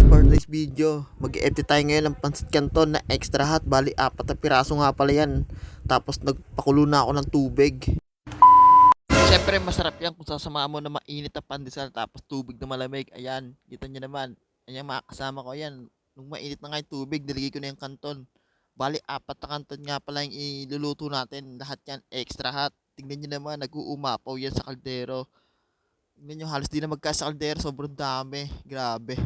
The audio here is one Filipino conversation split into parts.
for today's video, mag-edit tayo ngayon ng pansit canton na extra hot. Bali, 4 na piraso nga pala yan. Tapos nagpakulo na ako ng tubig. Siyempre masarap yan kung sasama mo na mainit na pandesal tapos tubig na malamig. Ayan, kita nyo naman. Ayan, mga kasama ko yan. Nung mainit na nga yung tubig, niligay ko na yung kanton. Bali, 4 na kanton nga pala yung iluluto natin. Lahat yan extra hot. Tingnan nyo naman, nag-uumapaw yan sa kaldero. Tingnan nyo, halos di na magkasa kaldero. Sobrang dami. Grabe.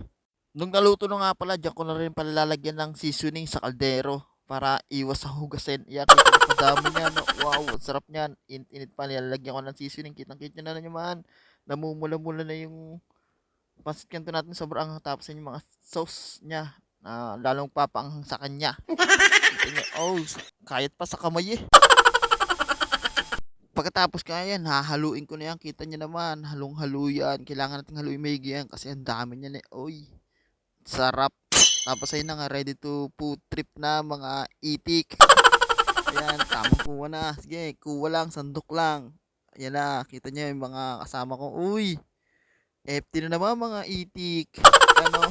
Nung naluto na nga pala, dyan ko na rin pala lalagyan ng seasoning sa kaldero para iwas sa hugasin. Yan, kadami niya, no? Wow, ang sarap niyan. Init pa, nilalagyan ko ng seasoning. Kitang-kita na naman. Namumula-mula na yung pancit canton natin. Sobrang tapos yung mga sauce niya. Lalong papaanghang sa kanya. Kita niya, oh, kayat pa sa kamay eh. Pagkatapos kaya yan, hahaluin ko na yan. Kita niya naman, halong-halo yan. Kailangan natin haluin maigi yan kasi ang dami niyan eh. Oy, sarap. Tapos ayun na nga, ready to food trip na mga itik. Ayan, tamang kuha na. Sige, kuha lang, sandok lang. Ayan na, kita niyo yung mga kasama ko. Uy, FT na naman mga itik. Ano,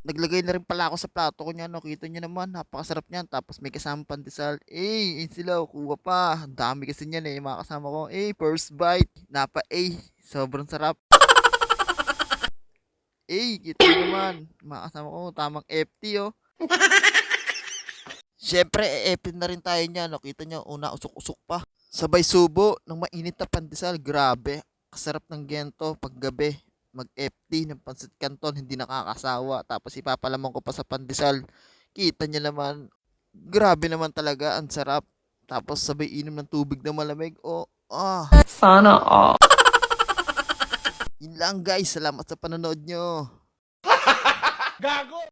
naglagay na rin pala ako sa plato ko niya. No? Kita niyo naman, napakasarap niyan. Tapos may kasama pandesal. Sila, kuha pa. Ang dami kasi niyan eh, mga kasama ko. First bite. Sobrang sarap. Kita niyo naman. Mga kasama ko, tamang FT oh. Siyempre, FT na rin tayo niya. No? Kita niyo, una usok-usok pa. Sabay subo ng mainit na pandesal. Grabe. Kasarap ng gento paggabi. Mag-FT ng pancit canton, hindi nakakasawa. Tapos ipapalamang ko pa sa pandesal. Kita niya naman, grabe naman talaga, ang sarap. Tapos sabay inom ng tubig na malamig. Sana all. Yun lang guys, salamat sa panonood nyo. Gago!